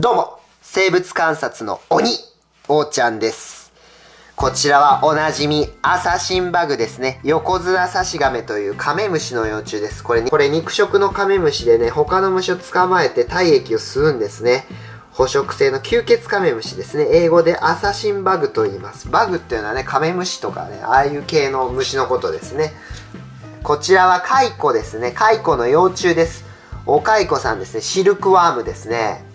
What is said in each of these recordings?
どうも、生物観察の鬼、おーちゃんです。こちらはおなじみ、アサシンバグですね。横綱サシガメというカメムシの幼虫です。これ肉食のカメムシでね、他の虫を捕まえて体液を吸うんですね。捕食性の吸血カメムシですね。英語でアサシンバグと言います。バグっていうのはね、カメムシとかね、ああいう系の虫のことですね。こちらはカイコですね。カイコの幼虫です。おカイコさんですね。シルクワームですね。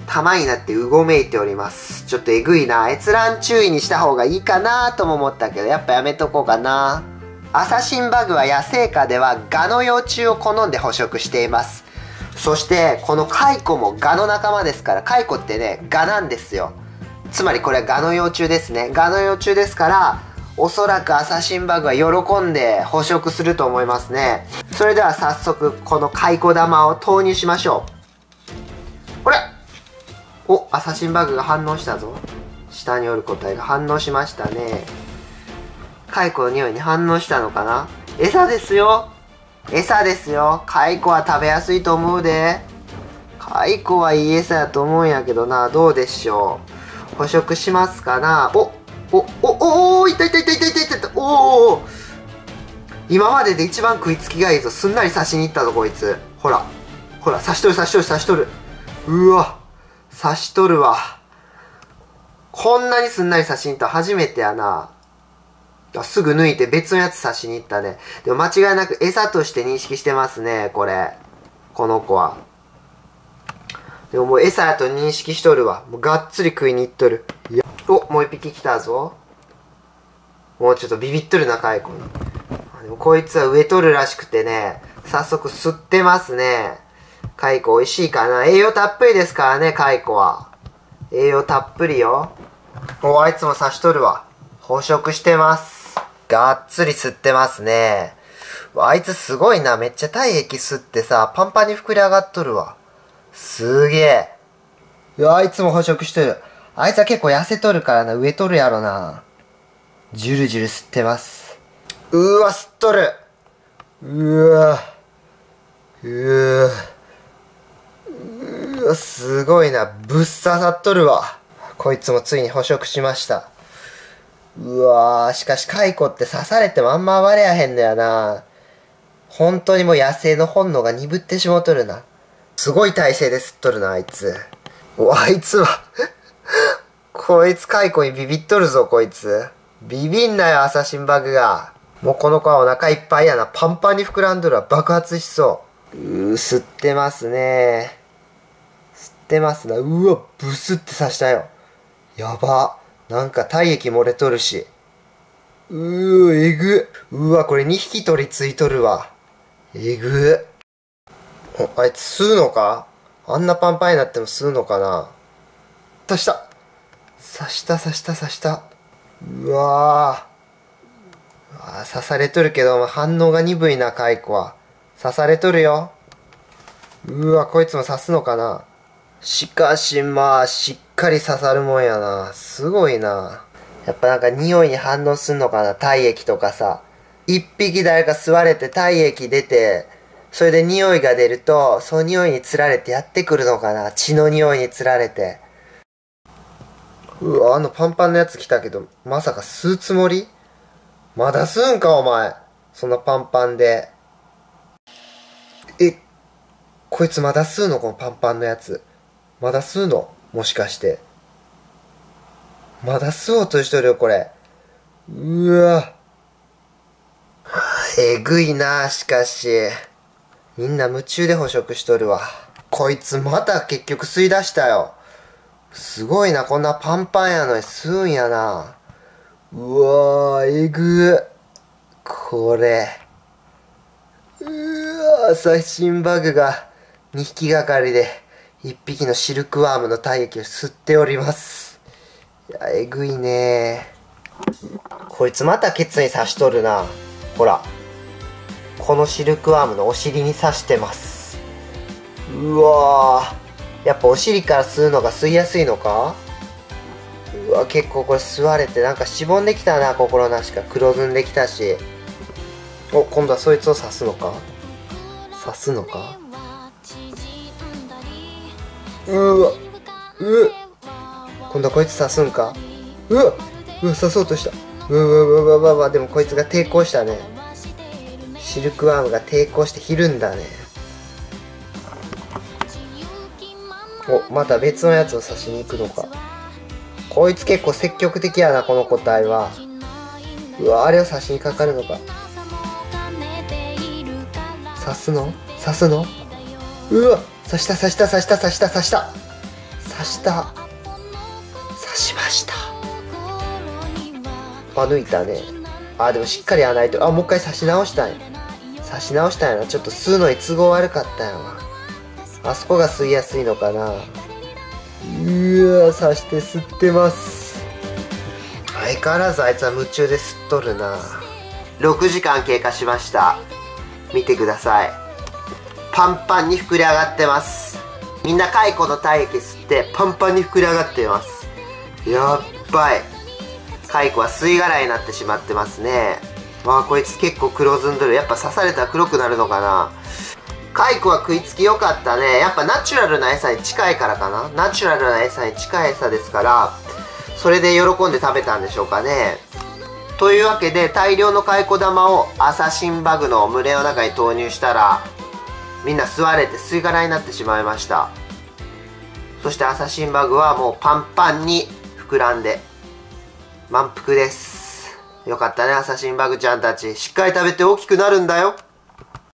玉になってうごめいております。ちょっとえぐいな。閲覧注意にした方がいいかなとも思ったけど、やっぱやめとこうかな。アサシンバグは野生下ではガの幼虫を好んで捕食しています。そしてこのカイコもガの仲間ですから、カイコってね、ガなんですよ。つまりこれはガの幼虫ですね。ガの幼虫ですから、おそらくアサシンバグは喜んで捕食すると思いますね。それでは早速このカイコ玉を投入しましょう。これお、アサシンバグが反応したぞ。下におる個体が反応しましたね。カイコの匂いに反応したのかな。餌ですよ。餌ですよ。カイコは食べやすいと思うで。カイコはいい餌やと思うんやけどな。どうでしょう。捕食しますかな。いたいたいたいたいたいたいた。おお、今までで一番食いつきがいいぞ。すんなり刺しに行ったぞこいつ。ほらほら、刺しとる刺しとる刺しとる。うわ、刺しとるわ。こんなにすんなり刺しに行った初めてやな。すぐ抜いて別のやつ刺しに行ったね。でも間違いなく餌として認識してますね、これ。この子は。でももう餌やと認識しとるわ。もうがっつり食いに行っとる。お、もう一匹来たぞ。もうちょっとビビっとるな、カイコに。でもこいつは植えとるらしくてね、早速吸ってますね。カイコ美味しいかな。栄養たっぷりですからね、カイコは。栄養たっぷりよ。お、あいつも刺しとるわ。捕食してます。がっつり吸ってますね。あいつすごいな。めっちゃ体液吸ってさ、パンパンに膨れ上がっとるわ。すげえ。あいつも捕食してる。あいつは結構痩せとるからな。植えとるやろな。ジュルジュル吸ってます。うわ、吸っとる。うわ。すごいな。ぶっ刺さっとるわ。こいつもついに捕食しました。うわー、しかしカイコって刺されてもあんま暴れやへんのやな。本当にもう野生の本能が鈍ってしもとるな。すごい体勢で吸っとるな、あいつ。あいつはこいつカイコにビビっとるぞ、こいつ。ビビんなよ、アサシンバグが。もうこの子はお腹いっぱいやな。パンパンに膨らんどるわ。爆発しそう。吸ってますね。吸ってますな。うわ、ブスって刺したよ。やば。なんか体液漏れとるし。えぐ。うわ、これ2匹取り付いとるわ。えぐ。あいつ吸うのか。あんなパンパンになっても吸うのかな。刺した。刺した刺した刺した。うわー。刺されとるけど、反応が鈍いな、カイコは。刺されとるよ。うわ、こいつも刺すのかな。しかししっかり刺さるもんやな。すごいな。やっぱなんか匂いに反応すんのかな、体液とかさ。一匹誰か吸われて体液出て、それで匂いが出ると、その匂いにつられてやってくるのかな。血の匂いにつられて。うわ、パンパンのやつ来たけど、まさか吸うつもり？まだ吸うんか、お前。そんなパンパンで。こいつまだ吸うの、このパンパンのやつ。まだ吸うの？もしかして。まだ吸おうとしとるよ、これ。うわ。えぐいな、しかし。みんな夢中で捕食しとるわ。こいつまた結局吸い出したよ。すごいな、こんなパンパンやのに吸うんやな。うわー、えぐ。これ。アサシンバグが2匹がかりで1匹のシルクワームの体液を吸っております。いや、えぐいね。こいつまたケツに刺しとるな。ほら。このシルクワームのお尻に刺してます。うわー。やっぱお尻から吸うのが吸いやすいのか。うわ、結構これ吸われてなんかしぼんできたな、心なしか。黒ずんできたし。お、今度はそいつを刺すのか。刺すのか。うわ、今度はこいつ刺すんか。うわ刺そうとした。でもこいつが抵抗したね。シルクワームが抵抗してひるんだね。お、また別のやつを刺しに行くのか。こいつ結構積極的やな、この個体は。うわ、あれを刺しにかかるのか。刺すのうわ、刺した刺しました。抜いたね。でもしっかりやらないと。もう一回刺し直したんやな。ちょっと吸うのに都合悪かったんやわ。あそこが吸いやすいのかな。刺して吸ってます。相変わらずあいつは夢中で吸っとるな。6時間経過しました。見てください。パンパンに膨れ上がってます。みんな蚕の体液吸ってパンパンに膨れ上がっています。やっばい。蚕は吸い殻になってしまってますね。こいつ結構黒ずんどる。やっぱ刺されたら黒くなるのかな。蚕は食いつき良かったね。やっぱナチュラルな餌に近いからかな。ナチュラルな餌に近い餌ですから、それで喜んで食べたんでしょうかね。というわけで、大量の蚕玉をアサシンバグの群れの中に投入したら、みんな吸われて吸い殻になってしまいました。そしてアサシンバグはもうパンパンに膨らんで満腹です。よかったね、アサシンバグちゃんたち。しっかり食べて大きくなるんだよ。